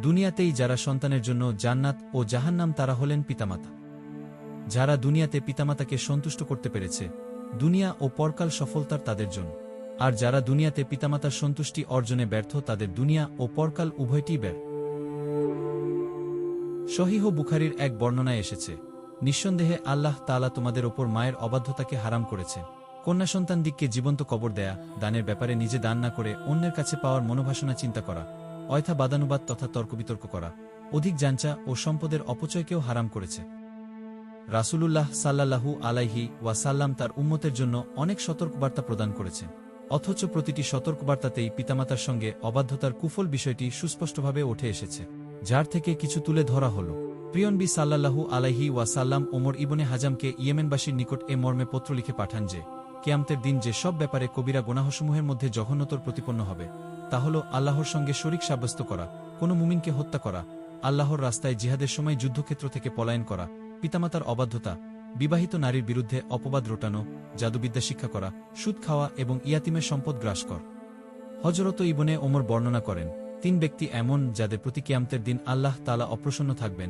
দুনিয়াতেই যারা সন্তানের জন্য জান্নাত ও জাহান্নাম তারা হলেন পিতামাতা। যারা দুনিয়াতে পিতামাতাকে সন্তুষ্ট করতে পেরেছে, দুনিয়া ও পরকাল সফলতার তাদের জন্য। আর যারা দুনিয়াতে পিতামাতার সন্তুষ্টি অর্জনে ব্যর্থ, তাদের দুনিয়া ও পরকাল উভয়টিই ব্যর্থ। সহিহ বুখারীর এক বর্ণনায় এসেছে, নিঃসন্দেহে আল্লাহ তাআলা তোমাদের ওপর মায়ের অবাধ্যতাকে হারাম করেছেন। কন্যা সন্তানদিগকে জীবন্ত কবর দেয়া, দানের ব্যাপারে নিজে দান না করে অন্যের কাছে পাওয়ার মনোবাসনা চিন্তা করা, অয়থা বাদানুবাদ তথা তর্কবিতর্ক করা, অধিক জাঞ্চা ও সম্পদের অপচয়কেও হারাম করেছে। রাসূলুল্লাহ সাল্লাল্লাহু আলাইহি ওয়াসাল্লাম তার উম্মতের জন্য অনেক সতর্কবার্তা প্রদান করেছেন, অথচ প্রতিটি সতর্কবার্তাতেই পিতামাতার সঙ্গে অবাধ্যতার কুফল বিষয়টি সুস্পষ্টভাবে উঠে এসেছে, যার থেকে কিছু তুলে ধরা হল। প্রিয় নবী সাল্লাল্লাহু আলাইহি ওয়াসাল্লাম ওমর ইবনে হাজামকে ইয়েমেনবাসীর নিকট এ মর্মে পত্র লিখে পাঠান যে, কিয়ামতের দিন যে সব ব্যাপারে কবিরা গুনাহসমূহের মধ্যে জঘন্যতর প্রতিপন্ন হবে তা হল আল্লাহর সঙ্গে শরিক সাব্যস্ত করা, কোনো মুমিনকে হত্যা করা, আল্লাহর রাস্তায় জিহাদের সময় যুদ্ধক্ষেত্র থেকে পলায়ন করা, পিতামাতার অবাধ্যতা, বিবাহিত নারীর বিরুদ্ধে অপবাদ রটানো, জাদুবিদ্যা শিক্ষা করা, সুদ খাওয়া এবং ইয়াতিমের সম্পদ গ্রাস কর। হযরত ইবনে ওমর বর্ণনা করেন, 3 ব্যক্তি এমন যাদের প্রতি কিয়ামতের দিন আল্লাহ তাআলা অপ্রসন্ন থাকবেন: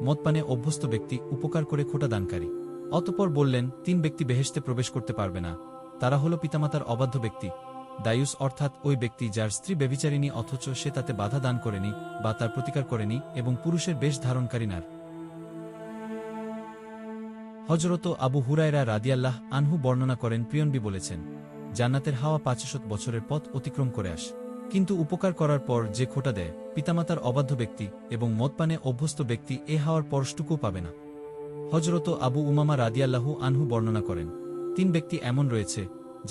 মদপানে অভ্যস্ত ব্যক্তি, উপকার করে খোটা দানকারী। অতঃপর বললেন, 3 ব্যক্তি বেহেশতে প্রবেশ করতে পারবে না, তারা হল পিতামাতার অবাধ্য ব্যক্তি, দায়ুস অর্থাৎ ওই ব্যক্তি যার স্ত্রী ব্যভিচারিণী অথচ সে তাতে বাধা দান করেনি বা তার প্রতিকার করেনি, এবং পুরুষের বেশ ধারণকারী নার। হযরত আবু হুরায়রা রাদিয়াল্লাহ আনহু বর্ণনা করেন, প্রিয় নবী বলেছেন, জান্নাতের হাওয়া 500 বছরের পথ অতিক্রম করে আসে, কিন্তু উপকার করার পর যে খোটা দেয়, পিতামাতার অবাধ্য ব্যক্তি এবং মদপানে অভ্যস্ত ব্যক্তি এ হাওয়ার পরশটুকুও পাবে না। হযরত আবু উমামা রাদিয়াল্লাহু আনহু বর্ণনা করেন, 3 ব্যক্তি এমন রয়েছে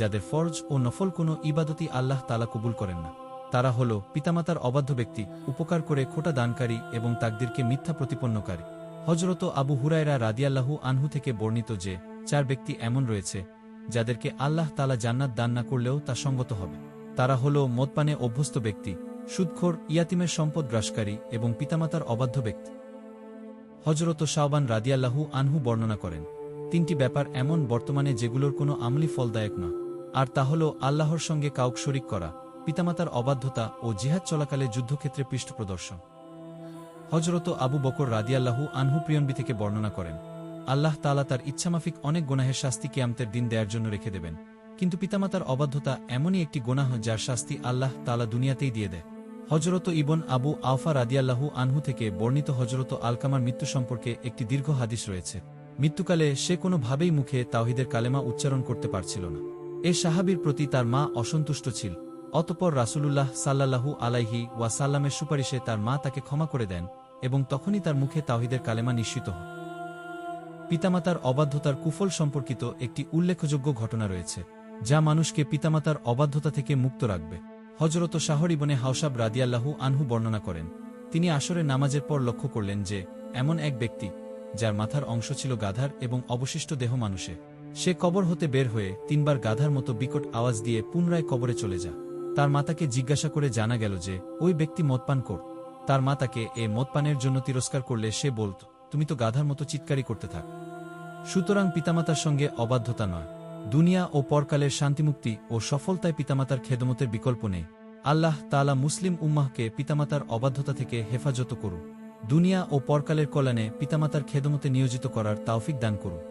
যাদের ফরজ ও নফল কোনো ইবাদতই আল্লাহ তাআলা কবুল করেন না। তারা হল পিতামাতার অবাধ্য ব্যক্তি, উপকার করে খোটা দানকারী এবং তাকদীরকে মিথ্যা প্রতিপন্নকারী। হযরত আবু হুরায়রা রাদিয়াল্লাহু আনহু থেকে বর্ণিত যে 4 ব্যক্তি এমন রয়েছে যাদেরকে আল্লাহ তাআলা জান্নাত দান না করলেও তা সঙ্গত হবে। তারা হল মদপানে অভ্যস্ত ব্যক্তি, সুদখোর, ইয়াতিমের সম্পদ গ্রাসকারী এবং পিতামাতার অবাধ্য ব্যক্তি। হযরত শাওবান রাদিয়াল্লাহু আনহু বর্ণনা করেন, 3টি ব্যাপার এমন বর্তমানে যেগুলোর কোনো আমলি ফলদায়ক নয়, আর তা হল আল্লাহর সঙ্গে কাউকে শরিক করা, পিতামাতার অবাধ্যতা ও জিহাদ চলাকালে যুদ্ধক্ষেত্রে পৃষ্ঠপ্রদর্শন। হযরত আবু বকর রাদিয়াল্লাহু আনহু প্রিয়নবী থেকে বর্ণনা করেন, আল্লাহ তাআলা তার ইচ্ছামাফিক অনেক গুনাহের শাস্তি কিয়ামতের দিন দেওয়ার জন্য রেখে দেবেন, কিন্তু পিতামাতার অবাধ্যতা এমনই একটি গুনাহ যার শাস্তি আল্লাহ তাআলা দুনিয়াতেই দিয়ে দেয়। হযরত ইবন আবু আওফা রাদিয়াল্লাহু আনহু থেকে বর্ণিত হযরত আলকামার মৃত্যু সম্পর্কে একটি দীর্ঘ হাদিস রয়েছে। মৃত্যুকালে সে কোনোভাবেই মুখে তাওহীদের কালেমা উচ্চারণ করতে পারছিল না। এ সাহাবীর প্রতি তার মা অসন্তুষ্ট ছিল। অতঃপর রাসূলুল্লাহ সাল্লাল্লাহু আলাইহি ওয়াসাল্লামের সুপারিশে তার মা তাকে ক্ষমা করে দেন এবং তখনই তার মুখে তাওহীদের কালেমা নিশ্চিত হয়। পিতামাতার অবাধ্যতার কুফল সম্পর্কিত একটি উল্লেখযোগ্য ঘটনা রয়েছে, যা মানুষকে পিতামাতার অবাধ্যতা থেকে মুক্ত রাখবে। হযরত শাহর ইবনে হাওশাব রাদিয়াল্লাহু আনহু বর্ণনা করেন, তিনি আসরের নামাজের পর লক্ষ্য করলেন যে এমন এক ব্যক্তি যার মাথার অংশ ছিল গাধার এবং অবশিষ্ট দেহ মানুষে। সে কবর হতে বের হয়ে 3 বার গাধার মতো বিকট আওয়াজ দিয়ে পুনরায় কবরে চলে যায়। তার মাতাকে জিজ্ঞাসা করে জানা গেল যে ওই ব্যক্তি মদপান কর। তার মা তাকে এ মদপানের জন্য তিরস্কার করলে সে বলত, তুমি তো গাধার মতো চিৎকারি করতে থাক। সুতরাং পিতামাতার সঙ্গে অবাধ্যতা নয়। দুনিয়া ও পরকালের শান্তিমুক্তি ও সফলতায় পিতামাতার খেদমতের বিকল্প নেই। আল্লাহ তাআলা মুসলিম উম্মাহকে পিতামাতার অবাধ্যতা থেকে হেফাজত করুন। দুনিয়া ও পরকালের কল্যাণে পিতামাতার খেদমতে নিয়োজিত করার তাওফিক দান করুন।